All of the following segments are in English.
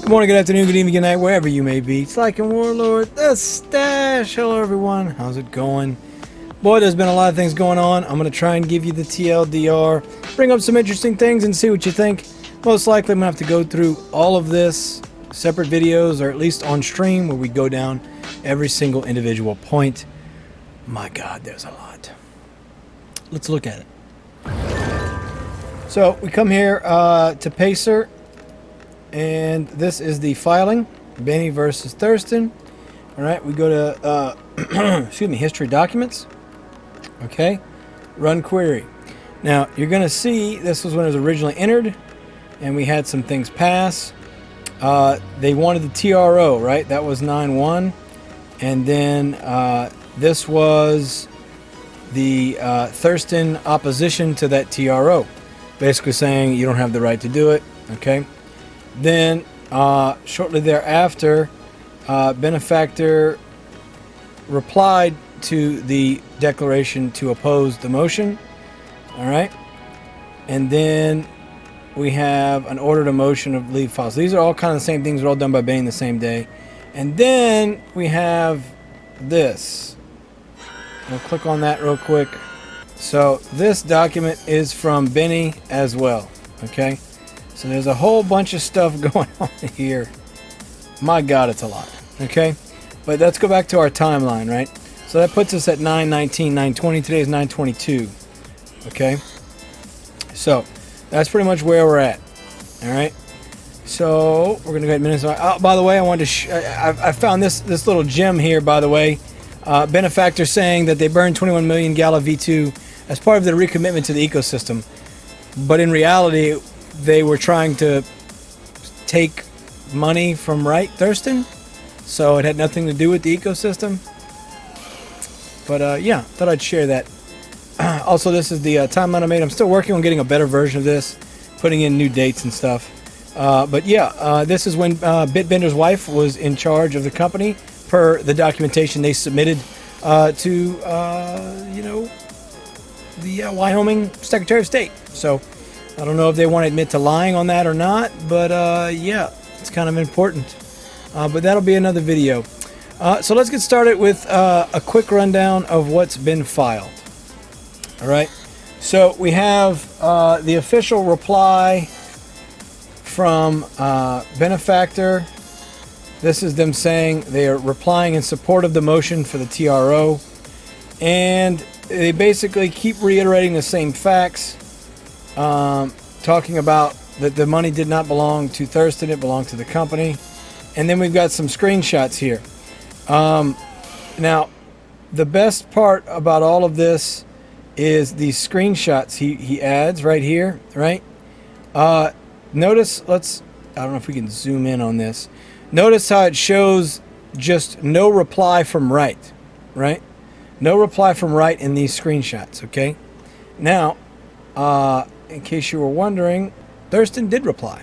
Good morning, good afternoon, good evening, good night, wherever you may be. It's like a Warlord, the Stash. Hello, everyone. How's it going? Boy, there's been a lot of things going on. I'm going to try and give you the TLDR, bring up some interesting things and see what you think. Most likely, I'm going to have to go through all of this, separate videos, or at least on stream, where we go down every single individual point. My God, there's a lot. Let's look at it. So, we come here to Pacer. And this is the filing, BENE versus Thurston. All right, we go to, excuse me, history documents. Okay, run query. Now, you're going to see this was when it was originally entered, and we had some things pass. They wanted the TRO, right? That was 9-1. And then this was the Thurston opposition to that TRO, basically saying you don't have the right to do it, okay? Then, shortly thereafter, Benefactor replied to the declaration to oppose the motion. All right. And then we have an order to motion of leave files. These are all kind of the same things. They're all done by BENE the same day. And then we have this. We'll click on that real quick. So this document is from BENE as well. Okay. So there's a whole bunch of stuff going on here. My God, it's a lot. Okay? But let's go back to our timeline, right? So that puts us at 9/19, 9/20. Today is 9/22. Okay? So that's pretty much where we're at. All right? So we're going to go ahead and minutes. Oh, by the way, I wanted to I found this little gem here, by the way. Benefactor saying that they burned 21 million Gala V2 as part of their recommitment to the ecosystem. But in reality, they were trying to take money from Wright Thurston, so it had nothing to do with the ecosystem. But yeah, thought I'd share that. Also, this is the timeline I made. I'm still working on getting a better version of this, putting in new dates and stuff. But yeah, this is when BITBENDER'S wife was in charge of the company, per the documentation they submitted to, you know, the Wyoming Secretary of State. So I don't know if they want to admit to lying on that or not, but yeah, it's kind of important. But that'll be another video. So let's get started with a quick rundown of what's been filed. All right. So we have the official reply from Benefactor. This is them saying they are replying in support of the motion for the TRO. And they basically keep reiterating the same facts. Talking about that the money did not belong to Thurston, it belonged to the company. And then we've got some screenshots here. Now, the best part about all of this is these screenshots he adds right here, right? Notice, I don't know if we can zoom in on this. Notice how it shows just no reply from Wright, right? No reply from Wright in these screenshots, okay? Now, in case you were wondering, Thurston did reply.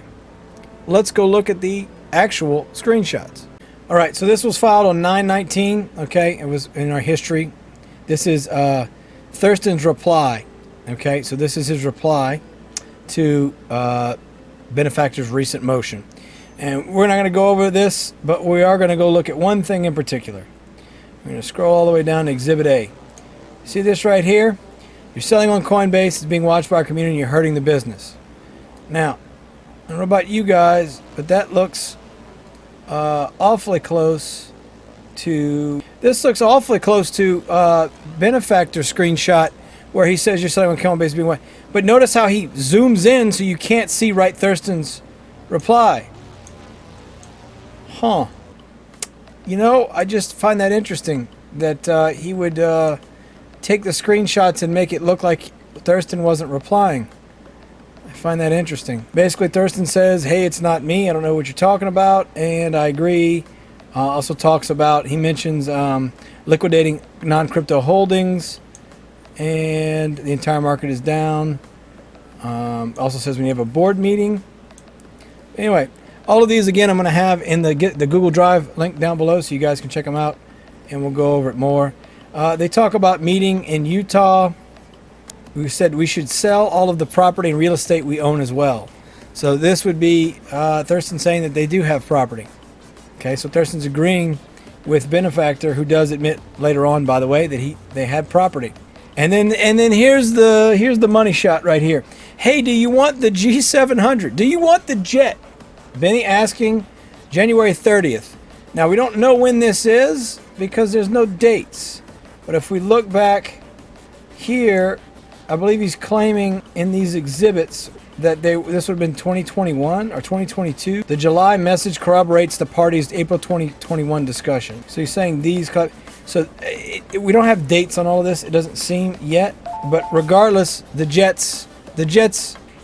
Let's go look at the actual screenshots. All right, so this was filed on 9/19. Okay, it was in our history. This is Thurston's reply. Okay, so this is his reply to Benefactor's recent motion. And we're not going to go over this, but we are going to go look at one thing in particular. We're going to scroll all the way down to Exhibit A. See this right here? You're selling on Coinbase, it's being watched by our community, and you're hurting the business. Now, I don't know about you guys, but that looks awfully close to... This looks awfully close to Benefactor screenshot where he says you're selling on Coinbase being watched. But notice how he zooms in so you can't see Wright Thurston's reply. Huh. You know, I just find that interesting that he would... take the screenshots and make it look like Thurston wasn't replying. I find that interesting. Basically, Thurston says, hey, it's not me. I don't know what you're talking about. And I agree. Also talks about, he mentions liquidating non-crypto holdings. And the entire market is down. Also says when you have a board meeting. Anyway, all of these, again, I'm going to have in the Google Drive link down below so you guys can check them out. And we'll go over it more. They talk about meeting in Utah. We said we should sell all of the property and real estate we own as well. So this would be Thurston saying that they do have property. Okay, so Thurston's agreeing with Benefactor, who does admit later on, by the way, that they had property. And then here's the money shot right here. Hey, do you want the G700? Do you want the jet? Benny asking January 30th. Now, we don't know when this is because there's no dates. But if we look back here, I believe he's claiming in these exhibits that this would have been 2021 or 2022. The July message corroborates the party's April 2021 discussion. So he's saying these... So we don't have dates on all of this. It doesn't seem yet. But regardless, the jets...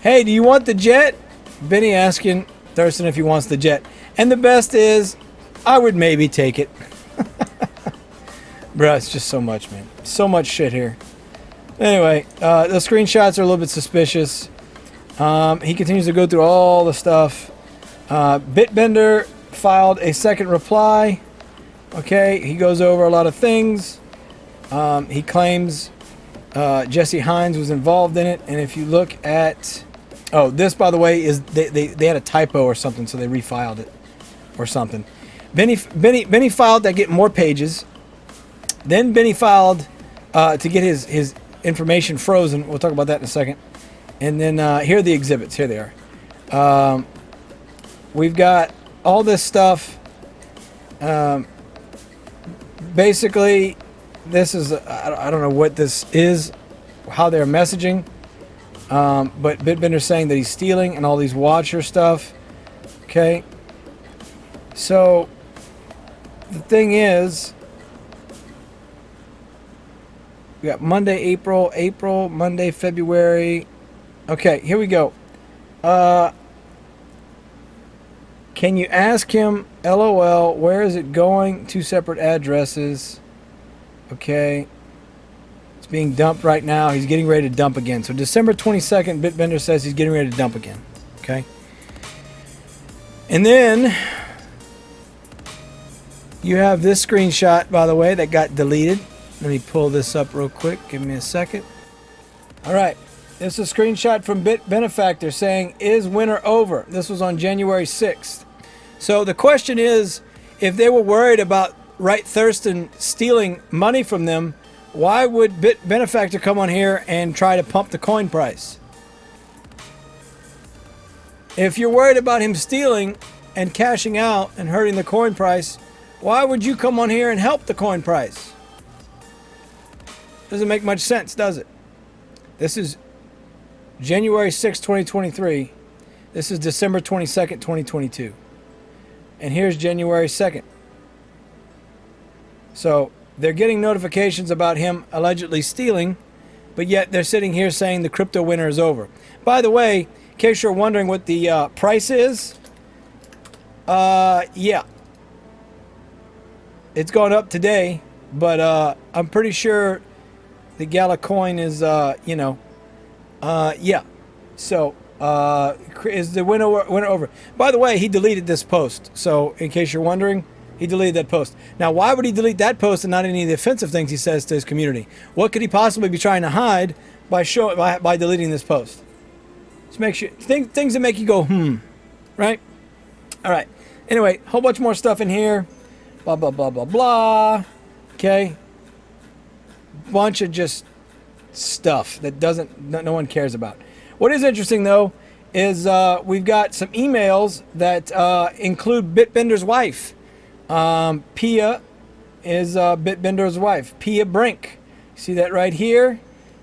Hey, do you want the jet? Benny asking Thurston if he wants the jet. And the best is, I would maybe take it. Bruh, it's just so much, man. So much shit here. Anyway, the screenshots are a little bit suspicious. He continues to go through all the stuff. Bitbender filed a second reply. Okay, he goes over a lot of things. He claims Jesse Hines was involved in it, and if you look at... Oh, this, by the way, is they had a typo or something, so they refiled it or something. Benny filed to get more pages. Then Benny filed to get his information frozen. We'll talk about that in a second. And then here are the exhibits. Here they are. We've got all this stuff. Basically, this is... I don't know what this is, how they're messaging. But Bitbender's saying that he's stealing and all these watcher stuff. Okay. So, the thing is... We got Monday, April, Monday, February... Okay, here we go. Can you ask him, LOL, where is it going? 2 separate addresses. Okay. It's being dumped right now. He's getting ready to dump again. So December 22nd, Bitbender says he's getting ready to dump again. Okay. And then you have this screenshot, by the way, that got deleted. Let me pull this up real quick. Give me a second. All right. This is a screenshot from Benefactor saying, is winter over? This was on January 6th. So the question is, if they were worried about Wright Thurston stealing money from them, why would Benefactor come on here and try to pump the coin price? If you're worried about him stealing and cashing out and hurting the coin price, why would you come on here and help the coin price? Doesn't make much sense, does it? This is January 6, 2023. This is December 22nd, 2022. And here's January 2nd. So they're getting notifications about him allegedly stealing, but yet they're sitting here saying the crypto winter is over. By the way, in case you're wondering what the price is, yeah. It's gone up today, but I'm pretty sure the Gala coin is, yeah. So, is the winter over? By the way, he deleted this post. So, in case you're wondering, he deleted that post. Now, why would he delete that post and not any of the offensive things he says to his community? What could he possibly be trying to hide by deleting this post? Just make sure things that make you go, right? All right. Anyway, whole bunch more stuff in here. Blah, blah, blah, blah, blah. Okay. Bunch of just stuff that no one cares about. What is interesting though is we've got some emails that include Bitbender's wife. Pia is Bitbender's wife. Pia Brink. See that right here?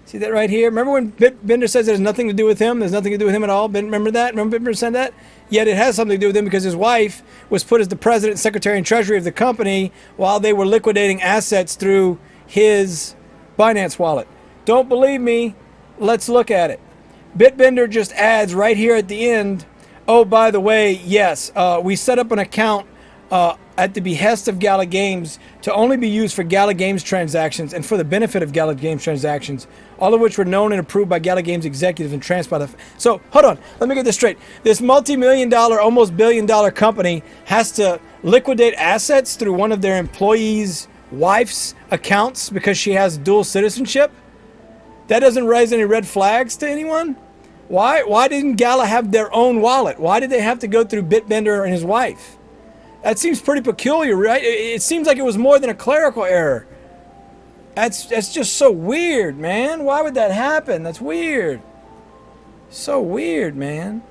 See that right here? Remember when Bitbender says there's nothing to do with him? There's nothing to do with him at all. Remember that? Remember Bitbender said that? Yet it has something to do with him because his wife was put as the president, secretary, and treasury of the company while they were liquidating assets through his Binance wallet. Don't believe me? Let's look at it. Bitbender just adds right here at the end, oh, by the way, yes, we set up an account at the behest of Gala Games to only be used for Gala Games transactions and for the benefit of Gala Games transactions, all of which were known and approved by Gala Games executives and transferred by the... So, hold on. Let me get this straight. This multi-million-dollar, almost billion-dollar company has to liquidate assets through one of their employees' wife's accounts because she has dual citizenship? That doesn't raise any red flags to anyone? Why didn't Gala have their own wallet? Why did they have to go through Bitbender and his wife? That seems pretty peculiar, right? It seems like it was more than a clerical error. That's just so weird, man. Why would that happen? That's weird. So weird, man.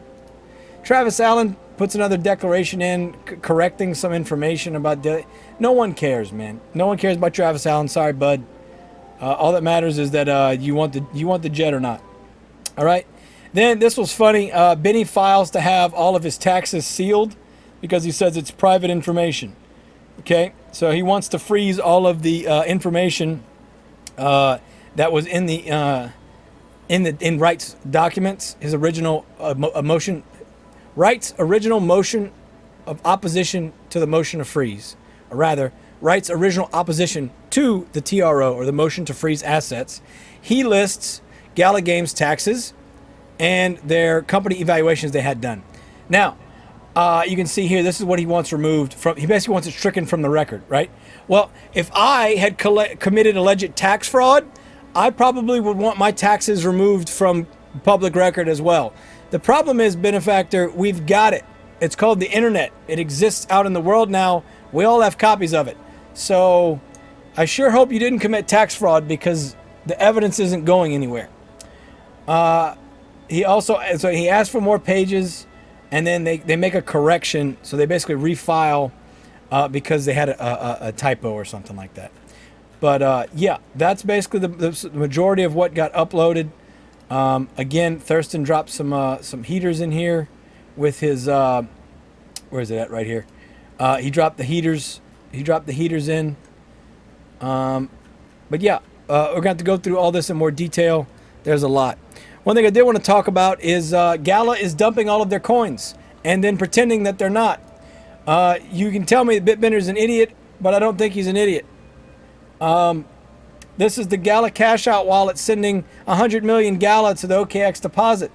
Travis Allen puts another declaration in, correcting some information about no one cares, man. No one cares about Travis Allen. Sorry, bud. All that matters is that you want the jet or not. All right. Then this was funny. BENE files to have all of his taxes sealed because he says it's private information. Okay, so he wants to freeze all of the information that was in Wright's documents. His original motion, Wright's original motion of opposition to the motion to freeze, or rather, Wright's original opposition to the TRO, or the motion to freeze assets. He lists Gala Games taxes and their company evaluations they had done. Now, you can see here, this is what he wants removed from. He basically wants it stricken from the record, right? Well, if I had committed alleged tax fraud, I probably would want my taxes removed from public record as well. The problem is, Benefactor, we've got it. It's called the internet. It exists out in the world now. We all have copies of it. So I sure hope you didn't commit tax fraud, because the evidence isn't going anywhere. He asked for more pages, and then they make a correction. So they basically refile because they had a typo or something like that. But yeah, that's basically the majority of what got uploaded. Again, Thurston dropped some heaters in here with his where is it at? Right here. He dropped the heaters. He dropped the heaters in. But yeah, we're going to have to go through all this in more detail. There's a lot. One thing I did want to talk about is Gala is dumping all of their coins and then pretending that they're not. You can tell me that BitBender's an idiot, but I don't think he's an idiot. This is the Gala CASHOUT wallet sending 100 million Gala to the OKX deposit.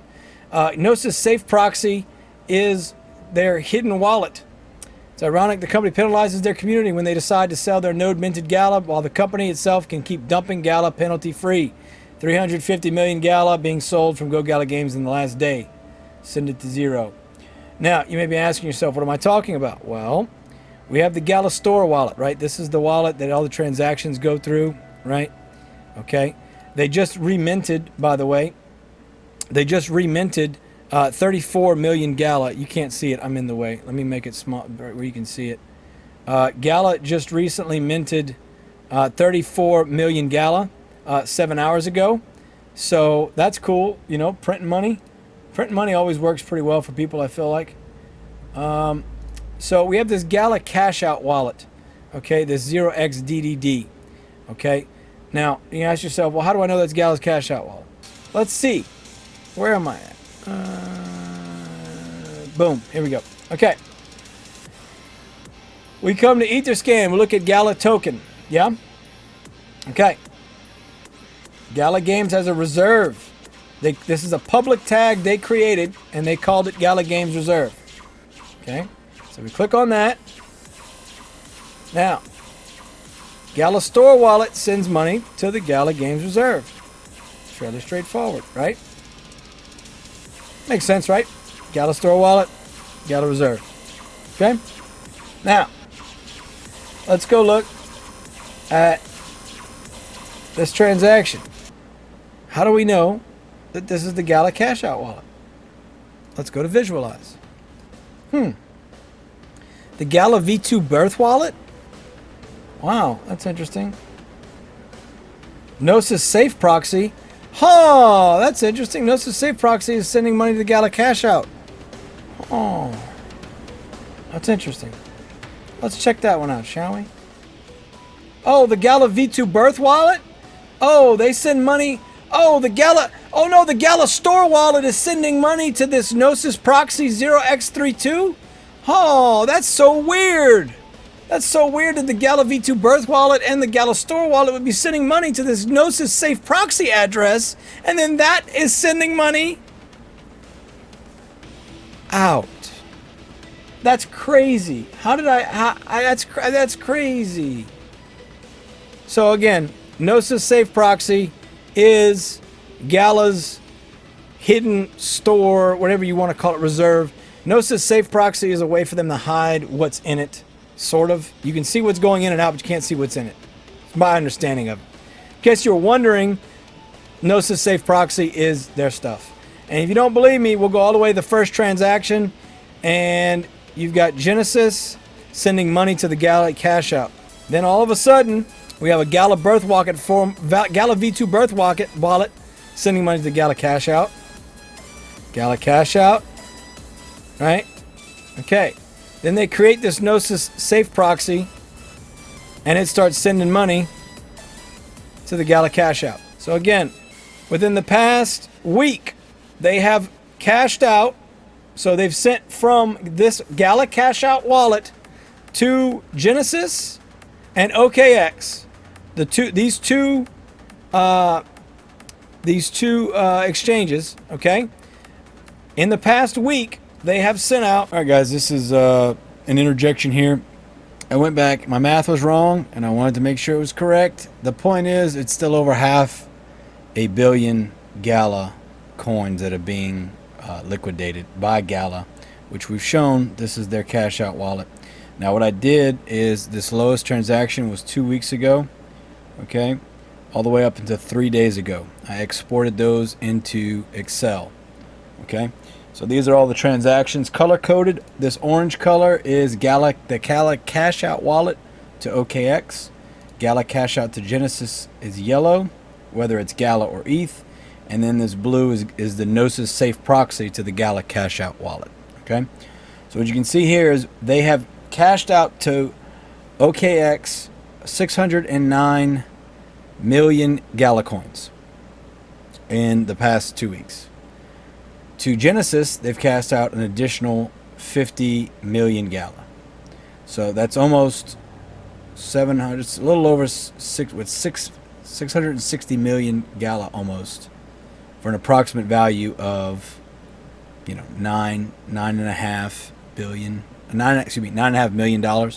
Gnosis Safe Proxy is their hidden wallet. It's ironic the company penalizes their community when they decide to sell their node minted Gala, while the company itself can keep dumping Gala penalty free. 350 million Gala being sold from Gala Games in the last day. Send it to zero. Now, you may be asking yourself, what am I talking about? Well, we have the Gala Store wallet, right? This is the wallet that all the transactions go through, right? Okay. They just reminted, by the way. They just reminted 34 million Gala. You can't see it. I'm in the way. Let me make it small where you can see it. Gala just recently minted 34 million Gala 7 hours ago. So that's cool. You know, printing money. Printing money always works pretty well for people, I feel like. So we have this Gala CASHOUT wallet. Okay, this 0xDDD. Okay. Now, you ask yourself, well, how do I know that's Gala's CASHOUT wallet? Let's see. Where am I at? Boom. Here we go. Okay. We come to Etherscan. We look at Gala token. Yeah? Okay. Gala Games has a reserve. This is a public tag they created, and they called it Gala Games Reserve. Okay? So we click on that. Now, Gala Store Wallet sends money to the Gala Games Reserve. Fairly straightforward, right? Makes sense, right? Gala Store Wallet, Gala Reserve. Okay? Now, let's go look at this transaction. How do we know that this is the Gala CASHOUT wallet? Let's go to visualize. The Gala V2 Birth wallet? Wow, that's interesting. Gnosis Safe Proxy. Oh, that's interesting. Gnosis Safe Proxy is sending money to the Gala CASHOUT. Oh, that's interesting. Let's check that one out, shall we? Oh, the Gala V2 Birth wallet? Oh, they send money. Oh, the Gala. Oh no, the Gala Store wallet is sending money to this Gnosis Proxy 0x32? Oh, that's so weird. That's so weird that the Gala V2 Birth wallet and the Gala Store wallet would be sending money to this Gnosis Safe Proxy address, and then that is sending money out. That's crazy. How did that's crazy. So again, Gnosis Safe Proxy is Gala's hidden store, whatever you want to call it, reserve. Gnosis Safe Proxy is a way for them to hide what's in it, sort of. You can see what's going in and out, but you can't see what's in it. It's my understanding of it. In case you're wondering, Gnosis Safe Proxy is their stuff. And if you don't believe me, we'll go all the way to the first transaction, and you've got Genesis sending money to the Gala CASHOUT. Then all of a sudden, we have a Gala Birth Wallet Gala V2 Birth Wallet sending money to the Gala CASHOUT. Gala CASHOUT. Right? Okay. Then they create this Gnosis Safe Proxy, and it starts sending money to the Gala CASHOUT. So again, within the past week, they have cashed out. So they've sent from this Gala CASHOUT wallet to Genesis and OKX. These two exchanges. Okay. In the past week, they have sent out. All right, guys. This is an interjection here. I went back. My math was wrong, and I wanted to make sure it was correct. The point is, it's still over 500 million Gala coins that are being liquidated by Gala, which we've shown. This is their CASHOUT wallet. Now, what I did is this lowest transaction was 2 weeks ago, okay, all the way up into 3 days ago. I exported those into Excel, okay. So these are all the transactions color coded. This orange color is the Gala CASHOUT wallet to OKX. Gala CASHOUT to Genesis is yellow, whether it's Gala or ETH. And then this blue is the Gnosis Safe Proxy to the Gala CASHOUT wallet. Okay. So what you can see here is they have cashed out to OKX 609 million Gala coins in the past 2 weeks. To Genesis, they've cast out an additional 50 million Gala. So that's almost 700, it's a little over 660 million Gala almost, for an approximate value of, you know, $9.5 million.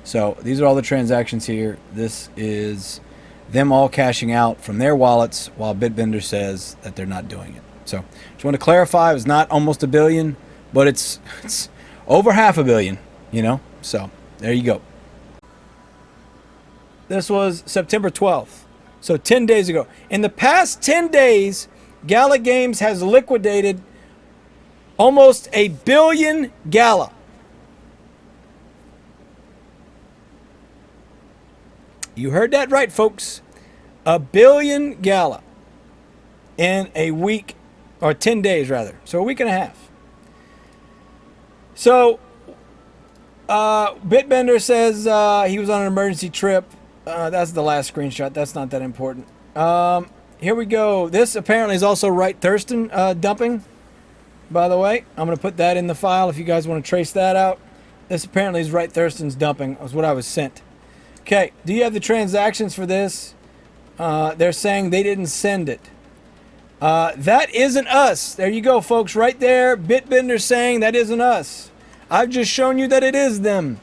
So these are all the transactions here. This is them all cashing out from their wallets, while Bitbender says that they're not doing it. So just want to clarify, it was not almost a billion, but it's over 500 million, you know. So there you go. This was September 12th, so 10 days ago. In the past 10 days, Gala Games has liquidated almost 1 billion Gala. You heard that right, folks. 1 billion Gala in a week, or 10 days rather. So a week and a half. So Bitbender says he was on an emergency trip. That's the last screenshot. That's not that important. Here we go. This apparently is also Wright Thurston dumping, by the way. I'm going to put that in the file if you guys want to trace that out. This apparently is Wright Thurston's dumping. That's what I was sent. Okay, do you have the transactions for this? They're saying they didn't send it. That isn't us. There you go, folks. Right there, Bitbender saying that isn't us. I've just shown you that it is them.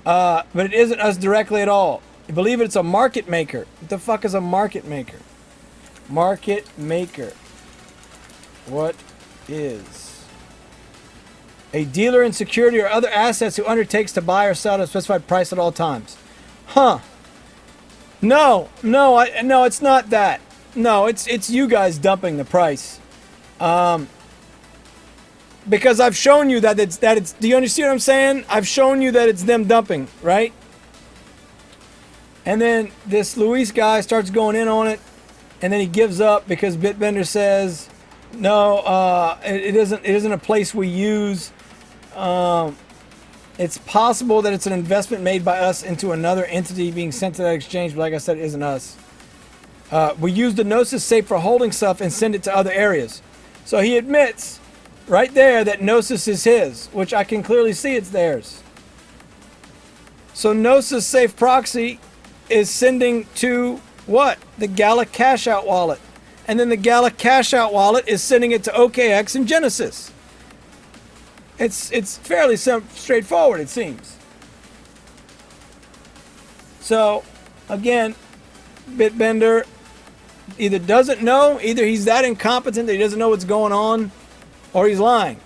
But it isn't us directly at all. I believe it's a market maker. What the fuck is a market maker? Market maker. What is? A dealer in security or other assets who undertakes to buy or sell at a specified price at all times. Huh. No, it's not that. No, it's you guys dumping the price. Because I've shown you that it's do you understand what I'm saying? I've shown you that it's them dumping, right? And then this Luis guy starts going in on it, and then he gives up because Bitbender says, no, it isn't a place we use. It's possible that it's an investment made by us into another entity being sent to that exchange, but like I said, it isn't us. We use the Gnosis safe for holding stuff and send it to other areas. So he admits right there that Gnosis is his, which I can clearly see it's theirs. So Gnosis Safe Proxy is sending to what? The Gala CASHOUT wallet. And then the Gala CASHOUT wallet is sending it to OKX and Genesis. It's fairly straightforward, it seems. So, again, Bitbender either doesn't know, either he's that incompetent that he doesn't know what's going on, or he's lying.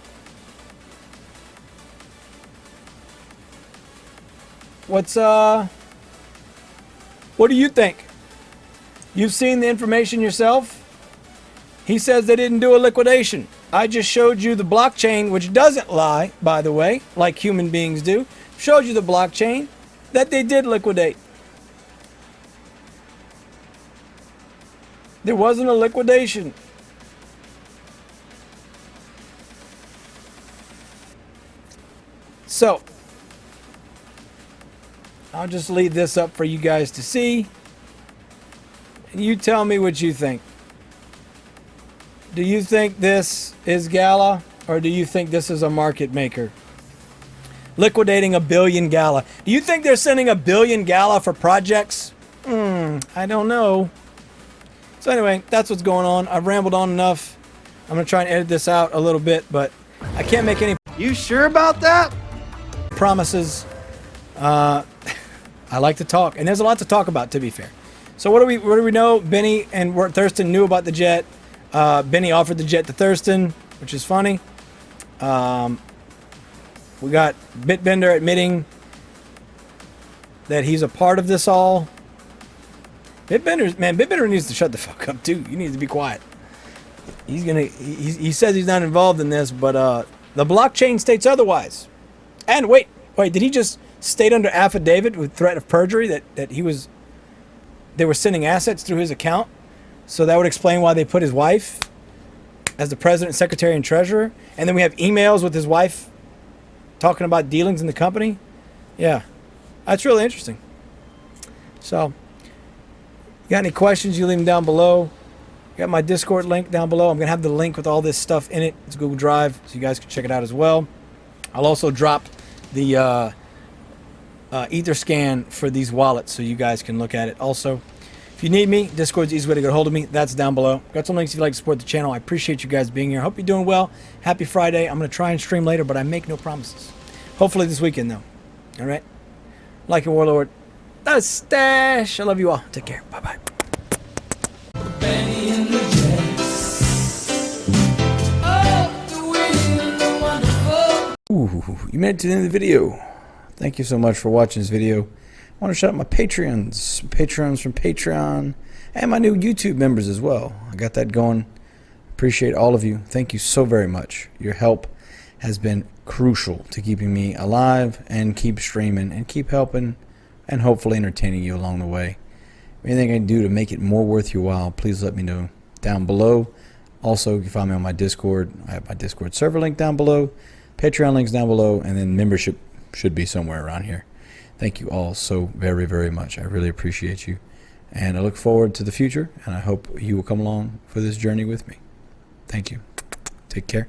What do you think? You've seen the information yourself. He says they didn't do a liquidation. I just showed you the blockchain, which doesn't lie, by the way, like human beings do. Showed you the blockchain that they did liquidate. There wasn't a liquidation. So, I'll just leave this up for you guys to see. And you tell me what you think. Do you think this is Gala, or do you think this is a market maker? Liquidating 1 billion Gala. Do you think they're sending 1 billion Gala for projects? I don't know. So anyway, that's what's going on. I've rambled on enough. I'm going to try and edit this out a little bit, but I can't make any... You sure about that? ...promises. I like to talk, and there's a lot to talk about, to be fair. So what do we know? BENE and Wright Thurston knew about the jet. BENE offered the jet to Thurston, which is funny. We got Bitbender admitting that he's a part of this all. Bitbender needs to shut the fuck up too. He needs to be quiet. He says he's not involved in this, but the blockchain states otherwise. And wait, did he just state under affidavit with threat of perjury that they were sending assets through his account? So that would explain why they put his wife as the president, secretary, and treasurer. And then we have emails with his wife talking about dealings in the company. Yeah, that's really interesting. So, you got any questions, you leave them down below. Got my Discord link down below. I'm going to have the link with all this stuff in it. It's Google Drive, so you guys can check it out as well. I'll also drop the Etherscan for these wallets so you guys can look at it also. If you need me, Discord's the easy way to get a hold of me. That's down below. Got some links if you'd like to support the channel. I appreciate you guys being here. Hope you're doing well. Happy Friday. I'm going to try and stream later, but I make no promises. Hopefully this weekend, though. All right? Like a warlord. That's Stash. I love you all. Take care. Bye-bye. Ooh, you made it to the end of the video. Thank you so much for watching this video. I want to shout out my patrons from Patreon, and my new YouTube members as well. I got that going. Appreciate all of you. Thank you so very much. Your help has been crucial to keeping me alive and keep streaming and keep helping and hopefully entertaining you along the way. Anything I can do to make it more worth your while, please let me know down below. Also, you can find me on my Discord. I have my Discord server link down below, Patreon links down below, and then membership should be somewhere around here. Thank you all so very, very much. I really appreciate you. And I look forward to the future, and I hope you will come along for this journey with me. Thank you. Take care.